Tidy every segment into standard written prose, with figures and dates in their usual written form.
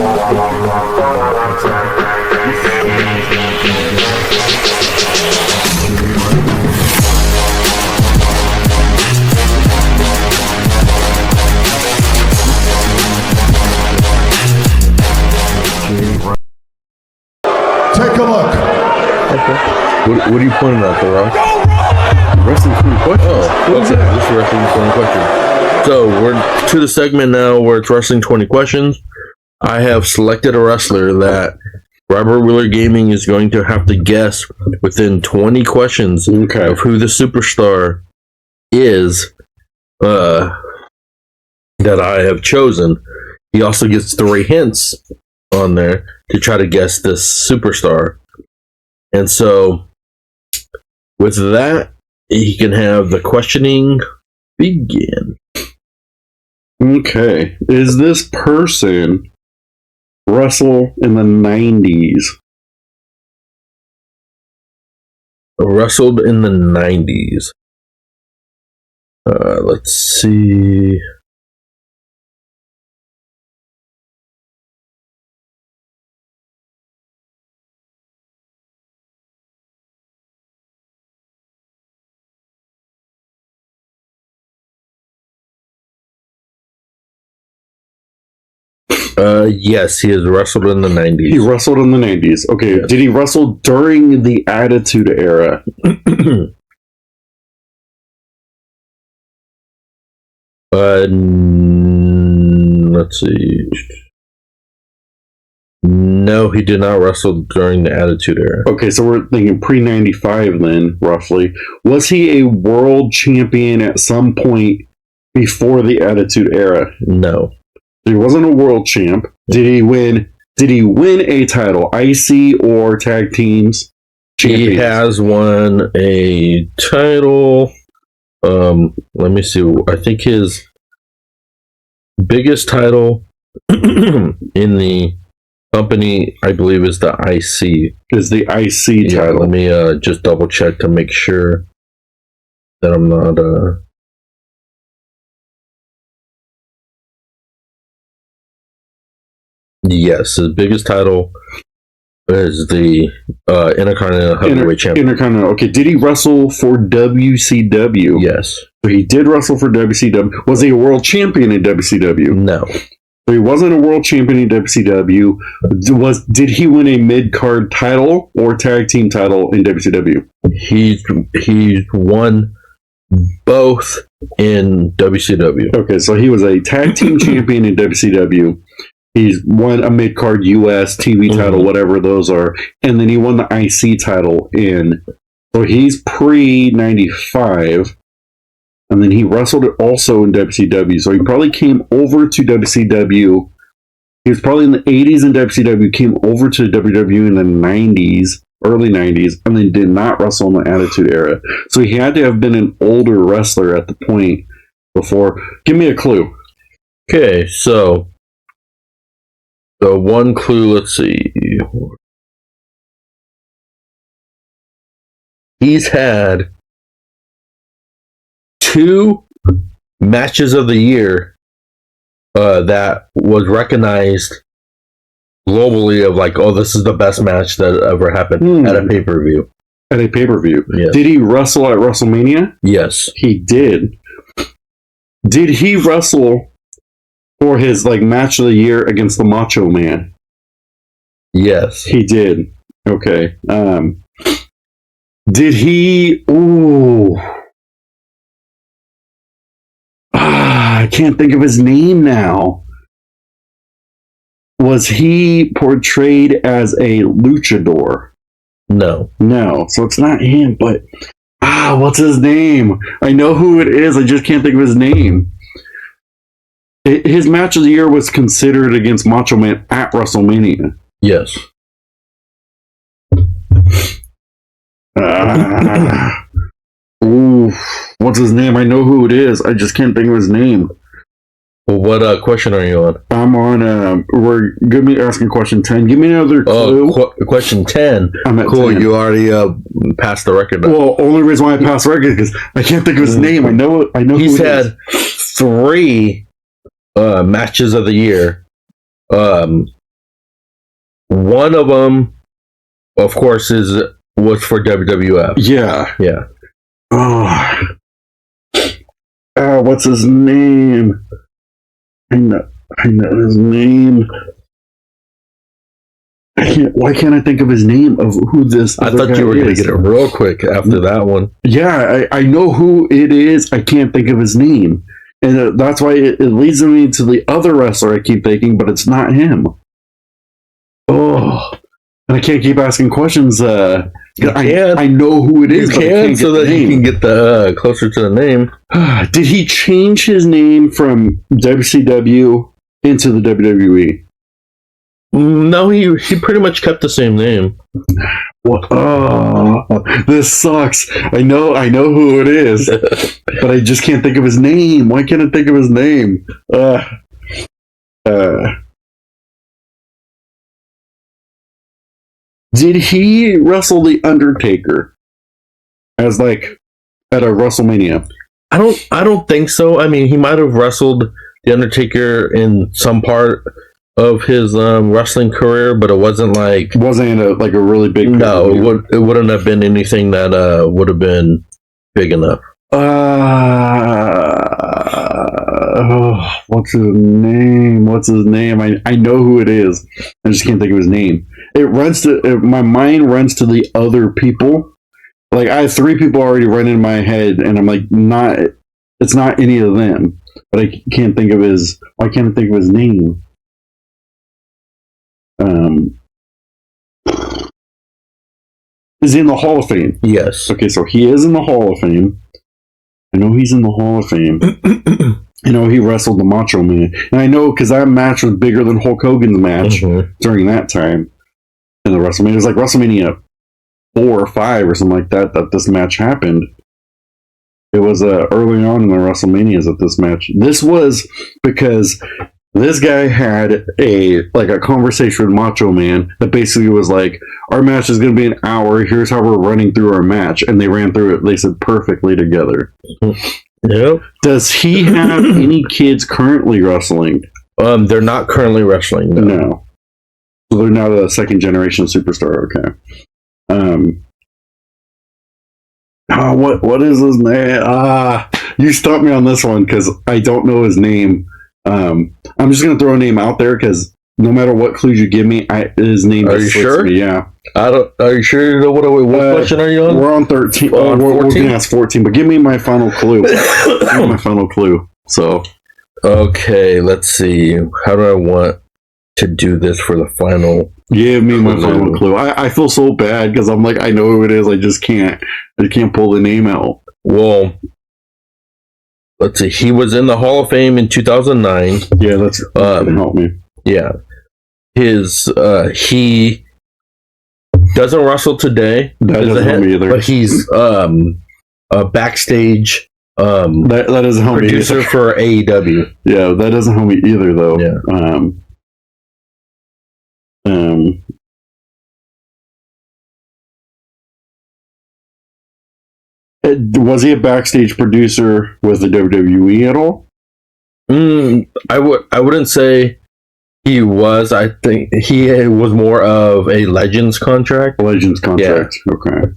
Take a look. What are you pointing at, The Rock? Wrestling 20 questions. Oh, okay. This is Wrestling 20 questions. So we're to the segment now where it's Wrestling 20 questions. I have selected a wrestler that Robert Wheeler Gaming is going to have to guess within 20 questions of who the superstar is that I have chosen. He also gets 3 hints on there to try to guess this superstar. And so, with that, he can have the questioning begin. Okay. Is this person wrestle in the 90s? Wrestled in the 90s. Let's see. Yes, he has wrestled in the 90s. He wrestled in the 90s. Okay, yes. Did he wrestle during the Attitude Era? Let's see. No, he did not wrestle during the Attitude Era. Okay, so we're thinking pre-95 then, roughly. Was he a world champion at some point before the Attitude Era? No. He wasn't a world champ. Did he win a title, IC or tag teams? Champions? He has won a title. Let me see. I think his biggest title in the company, I believe, is the IC. Is the IC title? Let me just double check to make sure that I'm not. Yes, his biggest title is the Intercontinental Heavyweight Champion. Intercontinental. Okay, did he wrestle for WCW? Yes. So he did wrestle for WCW. Was he a world champion in WCW? No. So he wasn't a world champion in WCW. Did he win a mid-card title or tag team title in WCW? He's won both in WCW. Okay, so he was a tag team champion in WCW. He's won a mid-card US TV title, whatever those are. And then he won the IC title so he's pre-95. And then he wrestled it also in WCW. So he probably came over to WCW. He was probably in the 80s in WCW, came over to WWE in the 90s, early 90s, and then did not wrestle in the Attitude Era. So he had to have been an older wrestler at the point before. Give me a clue. Okay, so the one clue, let's see. He's had 2 matches of the year that was recognized globally of like, oh, this is the best match that ever happened at a pay-per-view. At a pay-per-view. Yes. Did he wrestle at WrestleMania? Yes. He did. Did he wrestle for his match of the year against the Macho Man? Yes. He did. Okay. Did he... Ooh... I can't think of his name now. Was he portrayed as a luchador? No. No. So it's not him, but... what's his name? I know who it is. I just can't think of his name. His match of the year was considered against Macho Man at WrestleMania. Yes. What's his name? I know who it is. I just can't think of his name. Well, what question are you on? I'm on. We're gonna be asking question 10. Give me another clue. Question 10. I'm at cool. 10. You already passed the record. Well, only reason why I passed the record is because I can't think of his name. I know. He's had 3 matches of the year One of them, of course, was for WWF. Yeah. Yeah. Oh. What's his name? I know his name. Why can't I think of his name of who this I other thought guy you were going to is? get it real quick after that one. Yeah, I know who it is. I can't think of his name. And that's why it leads me to the other wrestler I keep thinking, but it's not him. Oh, and I can't keep asking questions. I know who it is, You but I can, can't so get the that you name. can get the closer to the name. Did he change his name from WCW into the WWE? No, he pretty much kept the same name. What? Oh, this sucks. I know who it is, but I just can't think of his name. Why can't I think of his name? Did he wrestle the Undertaker as like at a WrestleMania? I don't think so. I mean, he might have wrestled the Undertaker in some part of his wrestling career, but it wasn't like Wasn't like a really big. no. It wouldn't have been anything that would have been big enough. What's his name? I know who it is. I just can't think of his name. My mind runs to the other people. Like I have three people already running in my head, and I'm like, it's not any of them. But I can't think of his. Why can't I think of his name? Is he in the Hall of Fame? Yes. Okay, so he is in the Hall of Fame. I know he's in the Hall of Fame. I know he wrestled the Macho Man. And I know because that match was bigger than Hulk Hogan's match during that time in the WrestleMania. It was like WrestleMania 4 or 5 or something like that this match happened. It was early on in the WrestleManias that this match. This was because this guy had a conversation with Macho Man that basically was like, our match is going to be an hour. Here's how we're running through our match. And they ran through it, they said, perfectly together. Yep. Does he have any kids currently wrestling? They're not currently wrestling. No. So they're not a second generation superstar. Okay. What is his name? You stumped me on this one because I don't know his name. I'm just gonna throw a name out there because no matter what clues you give me, his name. Are you sure? Me, yeah. Are you sure? What question are you on? We're on 13. We're gonna ask 14, but give me my final clue. So. Okay, let's see. How do I want to do this for the final? Give me my final clue. I feel so bad because I'm like, I know who it is. I just can't pull the name out. Well, let's see. He was in the Hall of Fame in 2009. Yeah, that's gonna help me. Yeah, he doesn't wrestle today. That doesn't help me either. But he's a backstage that doesn't help producer me either. for AEW. Yeah, that doesn't help me either though. Yeah. Was he a backstage producer with the WWE at all? I wouldn't say he was. I think he was more of a Legends contract. Legends contract. Yeah. Okay.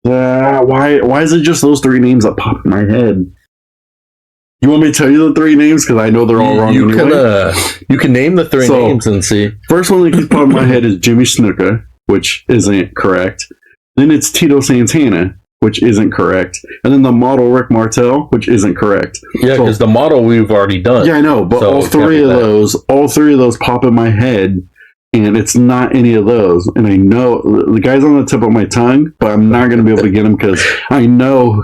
Why is it just those three names that pop in my head? You want me to tell you the three names? Because I know they're all wrong anyway. You can name the three names and see. First one that keeps popping in my head is Jimmy Snuka, which isn't correct. Then it's Tito Santana, which isn't correct. And then the model Rick Martel, which isn't correct. Yeah, because the model we've already done. Yeah, I know, but all three of those pop in my head, and it's not any of those. And I know the guy's on the tip of my tongue, but I'm not going to be able to get him because I know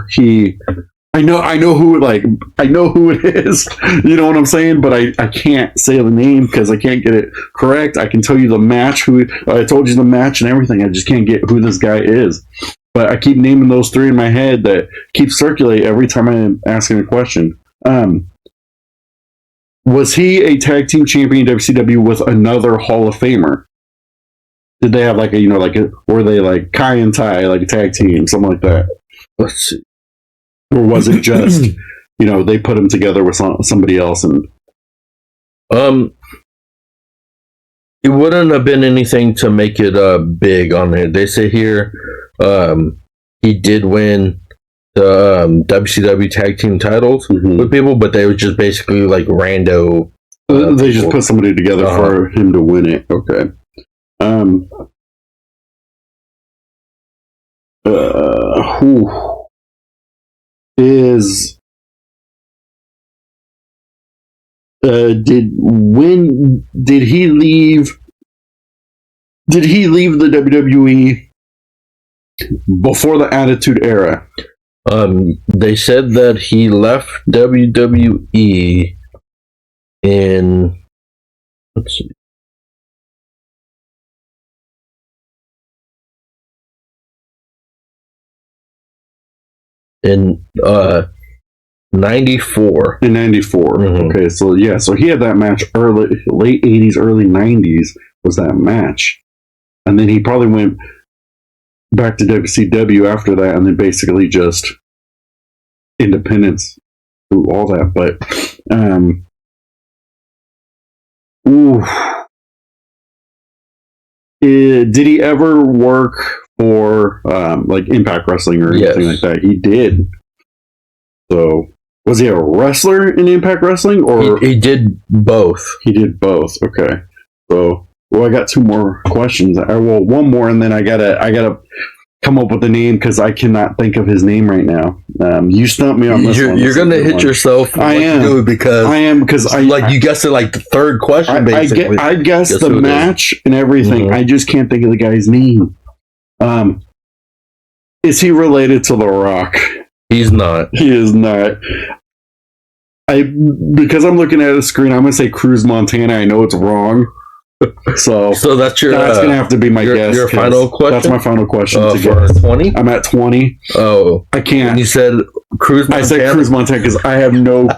who it is. You know what I'm saying? But I can't say the name because I can't get it correct. I can tell you the match. I told you the match and everything. I just can't get who this guy is. But I keep naming those three in my head that keep circulating every time I'm asking a question. Was he a tag team champion in WCW with another Hall of Famer? Did they have were they like Kai and Tai, like a tag team, something like that? Let's see. Or was it just they put him together with somebody else. And it wouldn't have been anything to make it big on it. They say here he did win the WCW tag team titles with people, but they were just basically like rando. They just put somebody together for him to win it. Okay. Who is did he leave? Did he leave the WWE before the Attitude Era? They said that he left WWE in, let's see, in 94. In 94. Okay, so yeah, so he had that match late 80s, early 90s was that match. And then he probably went back to WCW after that, and then basically just independence through all that. But did he ever work for like Impact Wrestling or anything like that? He did. So was he a wrestler in Impact Wrestling, or he did both? He did both. Okay. So I got two more questions. One more, and then I gotta come up with a name because I cannot think of his name right now. You stumped me on this one. You're gonna hit yourself. I am because you guessed it like the third question. Basically, I guessed the match and everything. I just can't think of the guy's name. Is he related to The Rock? He's not. He is not. Because I'm looking at the screen, I'm gonna say Cruz Montana. I know it's wrong. So that's gonna have to be my guess. Your final question. That's my final question. For 20. I'm at 20. Oh, I can't. And you said Cruz Montana. I said Cruz Montana because I have no.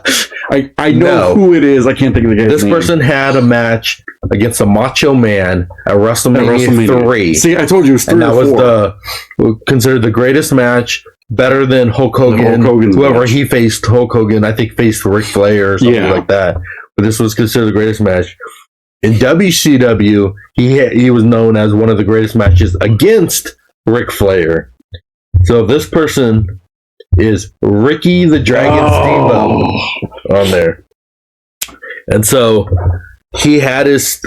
I know who it is. I can't think of the guy's name. This person had a match against a Macho Man at WrestleMania 3. See, I told you it was 3 and that or 4. was considered the greatest match. Better than Hulk Hogan. Whoever match. he faced, Hulk Hogan, I think faced Ric Flair or something like that. But this was considered the greatest match. In WCW, he was known as one of the greatest matches against Ric Flair. So this person is Ricky the Dragon Steamboat on there. And so he had his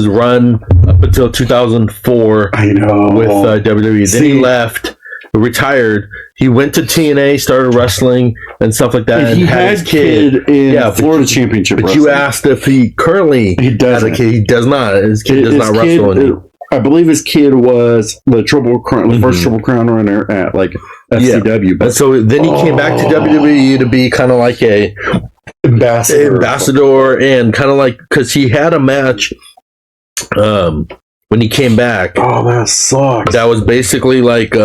run up until 2004 with WWE. Then he left, retired. He went to TNA, started wrestling and stuff like that. And he had his kid in Florida Championship But Wrestling. you asked if he currently has a kid. He does not. His kid does not wrestle anymore. I believe his kid was the first Triple Crown runner at like FCW. But so then he came back to WWE to be kind of like a ambassador and kind of like, because he had a match when he came back. Oh, that sucks. That was basically like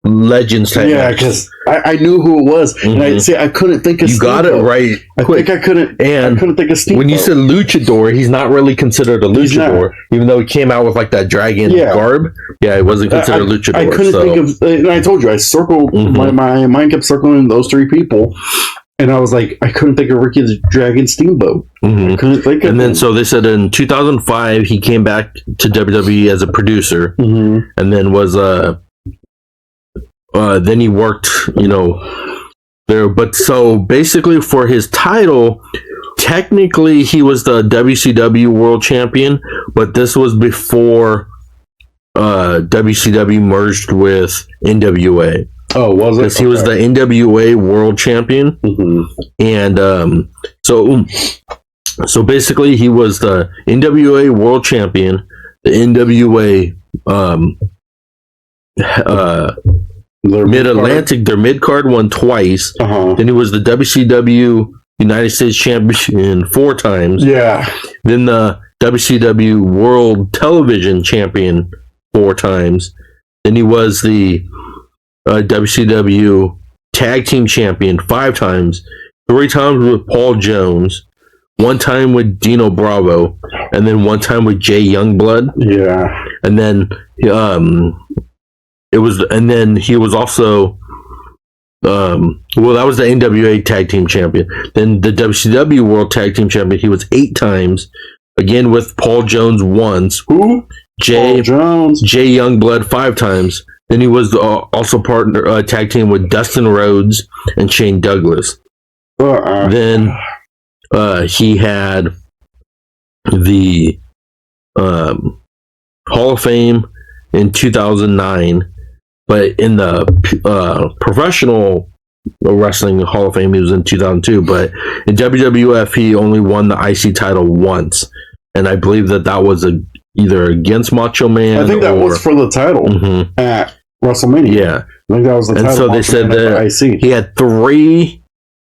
Legends type. Yeah, because I knew who it was, and I couldn't think of. You got it right. I think I couldn't think of Steamboat. When you said luchador, he's not really considered a luchador, even though he came out with like that dragon garb. Yeah, he wasn't considered a luchador. I couldn't think of. And I told you, I circled my mind kept circling those 3 people. And I was like, I couldn't think of Ricky the Dragon Steamboat. I couldn't think of him. Then so they said in 2005 he came back to WWE as a producer, and then was then he worked, there. But so basically for his title, technically he was the WCW World Champion, but this was before WCW merged with NWA. Oh, was it? Because he was the NWA World Champion, and so basically he was the NWA World Champion, the NWA Mid-Atlantic, their mid-card won twice. Then he was the WCW United States Champion 4 times. Yeah. Then the WCW World Television Champion 4 times. Then he was the WCW Tag Team Champion 5 times. 3 times with Paul Jones. 1 time with Dino Bravo. And then 1 time with Jay Youngblood. Yeah. And then he was also well, that was the NWA Tag Team Champion. Then the WCW World Tag Team Champion, he was 8 times. Again with Paul Jones once. Who? Paul Jones. Jay Youngblood 5 times. Then he was also partner tag team with Dustin Rhodes and Shane Douglas. Then he had the Hall of Fame in 2009, but in the professional wrestling Hall of Fame he was in 2002. But in WWF he only won the IC title once, and I believe that was either against Macho Man. I think that was for the title at WrestleMania. Yeah, I think that was the title. And so they said that he had 3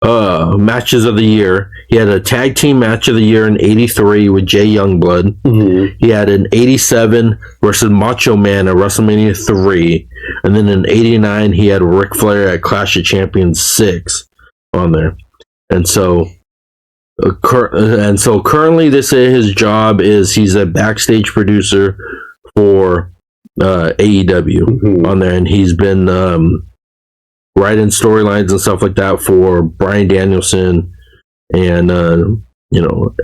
matches of the year. He had a tag team match of the year in '83 with Jay Youngblood. He had an '87 versus Macho Man at WrestleMania 3, and then in '89 he had Ric Flair at Clash of Champions 6 on there. And so currently this is his job is he's a backstage producer for AEW on there, and he's been writing storylines and stuff like that for Bryan Danielson and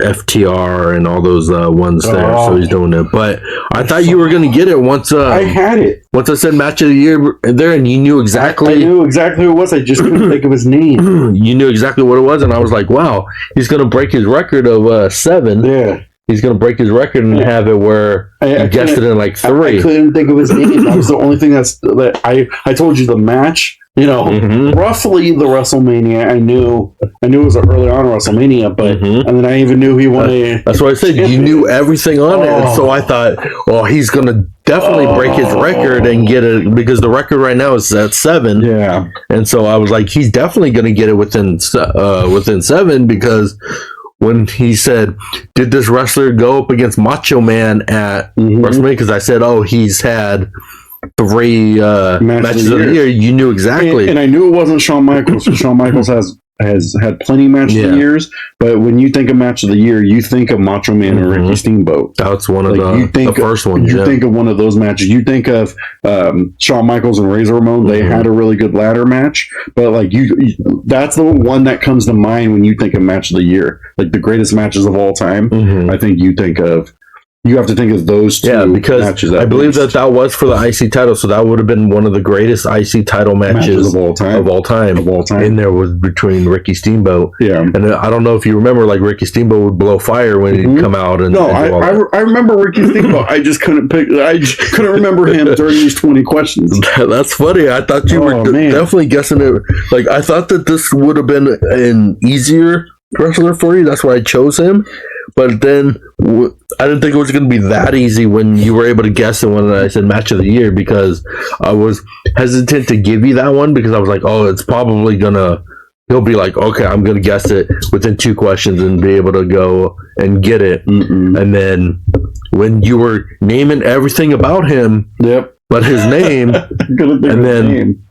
FTR and all those ones there. So he's doing it. But I thought you were going to get it once. I had it. Once I said match of the year there, and you knew exactly. I knew exactly who it was. I just couldn't think of his name. You knew exactly what it was, and I was like, wow, he's going to break his record of 7. Yeah. He's going to break his record and have it where you guessed it in like 3. I couldn't think of his name. That was the only thing that I told you the match. Roughly the WrestleMania. I knew it was early on WrestleMania, but and then I even knew he won a. That's what I said. You knew everything on it, and so I thought, well, he's going to definitely break his record and get it because the record right now is at 7. Yeah, and so I was like, he's definitely going to get it within 7 because. When he said, did this wrestler go up against Macho Man at WrestleMania? Because I said, he's had 3 matches of the year. You knew exactly. And I knew it wasn't Shawn Michaels. Shawn Michaels has had plenty of matches of the years. But when you think of match of the year, you think of Macho Man and Ricky Steamboat. That's one of the first ones. You think of one of those matches. You think of Shawn Michaels and Razor Ramon. They had a really good ladder match. But like that's the one that comes to mind when you think of match of the year. Like the greatest matches of all time. I think you have to think of those 2 because matches. I believe that was for the IC title, so that would have been one of the greatest IC title matches of all time. In there was between Ricky Steamboat. Yeah. And I don't know if you remember, like Ricky Steamboat would blow fire when he'd come out. I remember Ricky Steamboat. I just couldn't remember him during these 20 questions. That's funny. I thought you were definitely guessing it. Like, I thought that this would have been an easier wrestler for you. That's why I chose him. But then I didn't think it was going to be that easy when you were able to guess it when I said match of the year, because I was hesitant to give you that one because I was like, it's probably he'll be like, okay, I'm going to guess it within 2 questions and be able to go and get it. And then when you were naming everything about him, but his name, and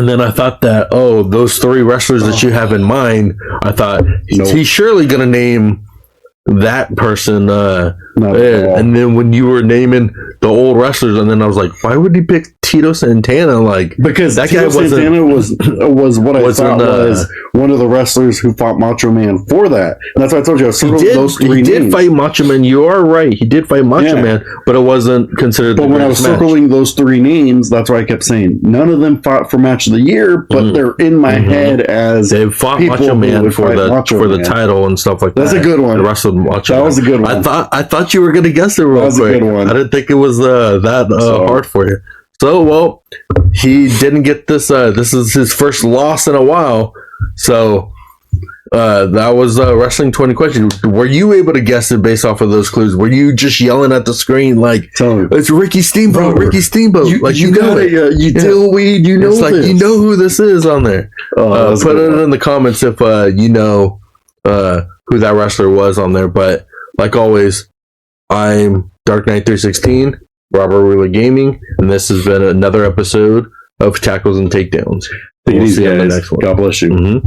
then I thought that, those 3 wrestlers that you have in mind, I thought he's surely going to name that person. And then when you were naming the old wrestlers, and then I was like, why would he pick Tito Santana? Like, because that Tito Santana was what I thought was one of the wrestlers who fought Macho Man for that. And that's why I told you I circled those 3 names. He did fight Macho Man. You are right. He did fight Macho Man, but it wasn't considered. But when I was circling those 3 names, that's why I kept saying none of them fought for match of the year, but they're in my head as they fought Macho Man for the title and stuff like that. That's a good one. They wrestled Macho Man. That was a good one. I thought you were going to guess it real quick. That was a good one. I didn't think it was that hard for you. So, well, he didn't get this. This is his first loss in a while. So, that was Wrestling 20 Questions. Were you able to guess it based off of those clues? Were you just yelling at the screen like, it's Ricky Steamboat, Ricky Steamboat? You know it. You dillweed, you know it's like, you know who this is on there. Put it in the comments if you know who that wrestler was on there. But, like always, I'm Dark Knight 316. Robert Wheeler Gaming, and this has been another episode of Tackles and Takedowns. Take it easy, see you on guys. the next one. God bless you.